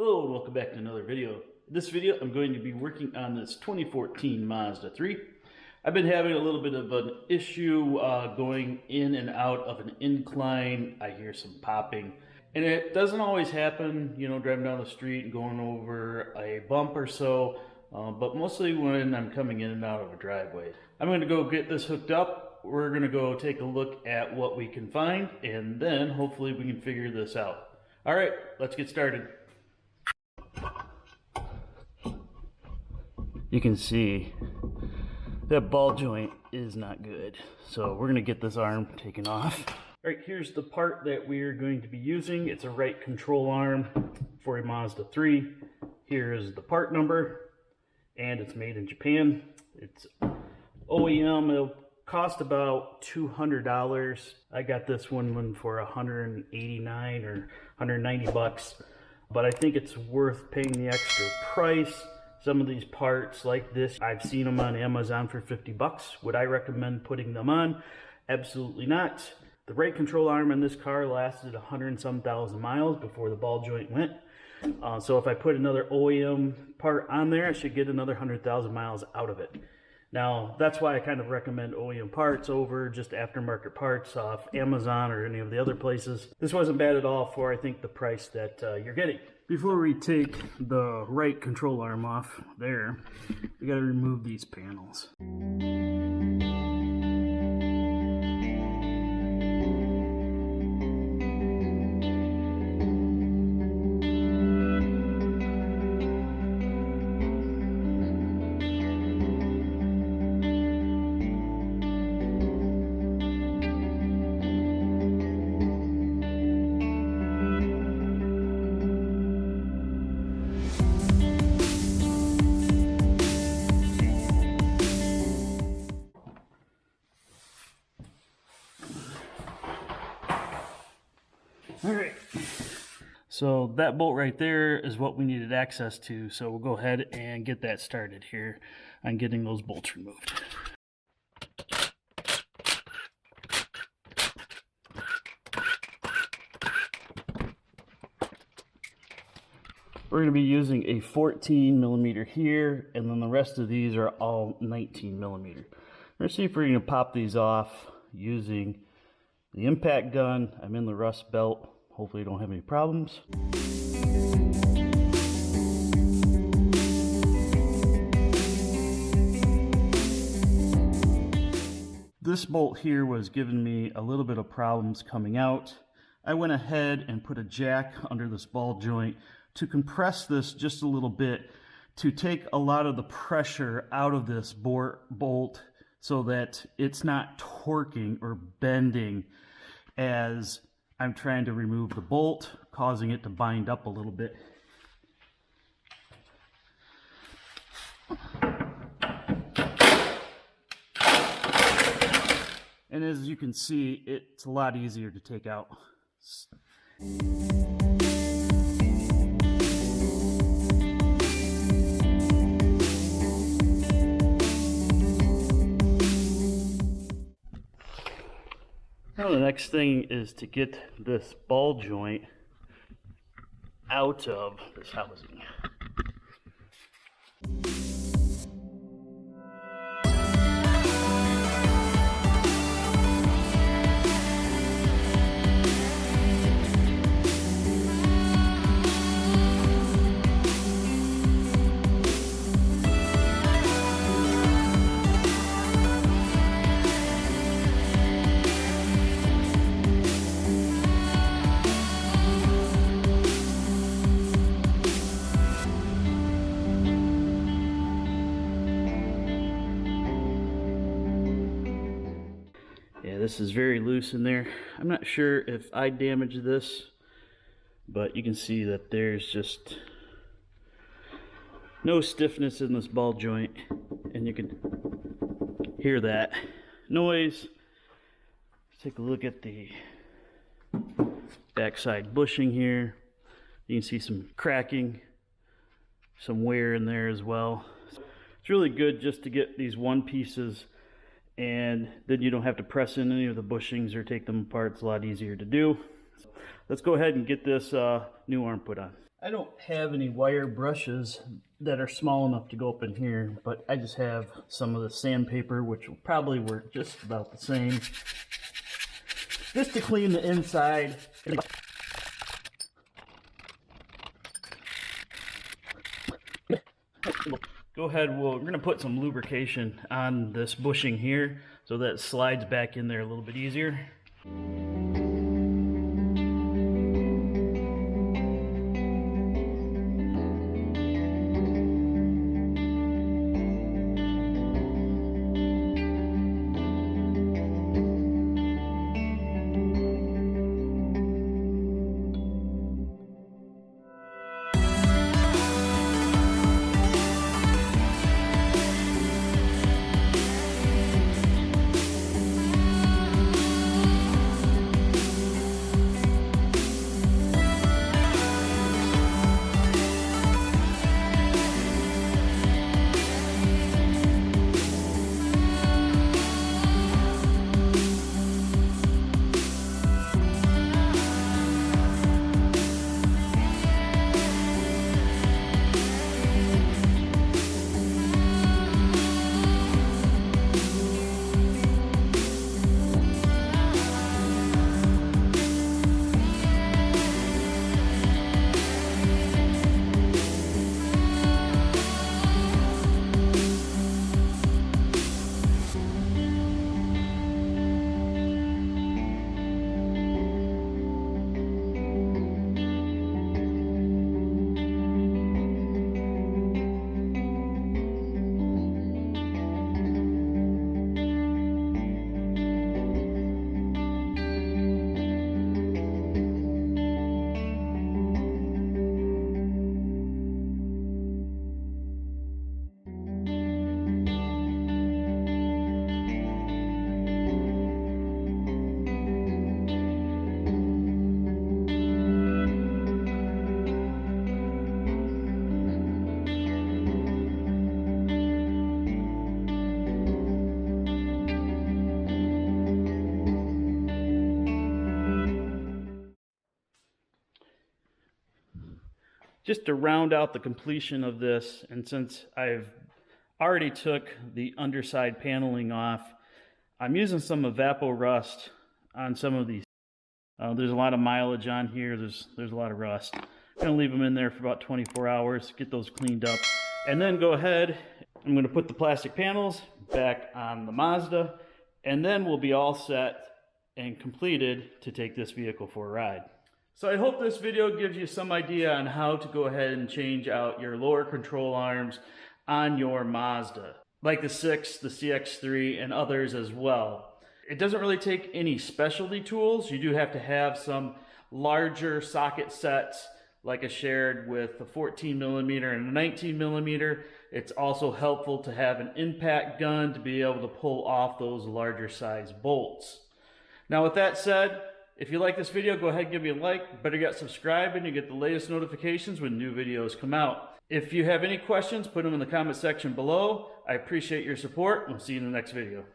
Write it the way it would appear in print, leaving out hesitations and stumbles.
Hello and welcome back to another video. In this video I'm going to be working on this 2014 Mazda 3. I've been having a little bit of an issue going in and out of an incline. I hear some popping and it doesn't always happen, you know, driving down the street and going over a bump or so, but mostly when I'm coming in and out of a driveway. I'm going to go get this hooked up. We're going to go take a look at what we can find and then hopefully we can figure this out. Alright, let's get started. You can see that ball joint is not good. So we're going to get this arm taken off. Alright, here's the part that we're going to be using. It's a right control arm for a Mazda 3. Here is the part number, and it's made in Japan. It's OEM. It'll cost about $200. I got this one for $189 or 190 bucks, but I think it's worth paying the extra price. Some of these parts like this, I've seen them on Amazon for 50 bucks. Would I recommend putting them on? Absolutely not. The right control arm on this car lasted 100 and some thousand miles before the ball joint went. So if I put another OEM part on there, I should get another 100,000 miles out of it. Now, that's why I kind of recommend OEM parts over just aftermarket parts off Amazon or any of the other places. This wasn't bad at all for, I think, the price that you're getting. Before we take the right control arm off there, we got to remove these panels. Alright, so that bolt right there is what we needed access to, so we'll go ahead and get that started here on getting those bolts removed. We're going to be using a 14 millimeter here, and then the rest of these are all 19 millimeter. We're going to see if we're going to pop these off using the impact gun. I'm in the rust belt. Hopefully you don't have any problems. This bolt here was giving me a little bit of problems coming out. I went ahead and put a jack under this ball joint to compress this just a little bit to take a lot of the pressure out of this bolt so that it's not torquing or bending as I'm trying to remove the bolt, causing it to bind up a little bit. And as you can see, it's a lot easier to take out. Now the next thing is to get this ball joint out of this housing. This is very loose in there. I'm not sure if I damaged this, but you can see that there's just no stiffness in this ball joint, and you can hear that noise. Let's take a look at the backside bushing here. You can see some cracking, some wear in there as well. It's really good just to get these one pieces, and then you don't have to press in any of the bushings or take them apart. It's a lot easier to do. Let's go ahead and get this new arm put on. I don't have any wire brushes that are small enough to go up in here, but I just have some of the sandpaper, which will probably work just about the same. Just to clean the inside. Go ahead, we're going to put some lubrication on this bushing here so that it slides back in there a little bit easier. Just to round out the completion of this, and since I've already took the underside paneling off, I'm using some Evapor Rust on some of these. There's a lot of mileage on here. There's a lot of rust. I'm going to leave them in there for about 24 hours, get those cleaned up, and then go ahead. I'm going to put the plastic panels back on the Mazda, and then we'll be all set and completed to take this vehicle for a ride. So I hope this video gives you some idea on how to go ahead and change out your lower control arms on your Mazda, like the 6, the CX-3, and others as well. It doesn't really take any specialty tools. You do have to have some larger socket sets like I shared with a 14mm and a 19mm. It's also helpful to have an impact gun to be able to pull off those larger size bolts. Now with that said, if you like this video, go ahead and give me a like. Better yet, subscribe and you get the latest notifications when new videos come out. If you have any questions, put them in the comment section below. I appreciate your support. We'll see you in the next video.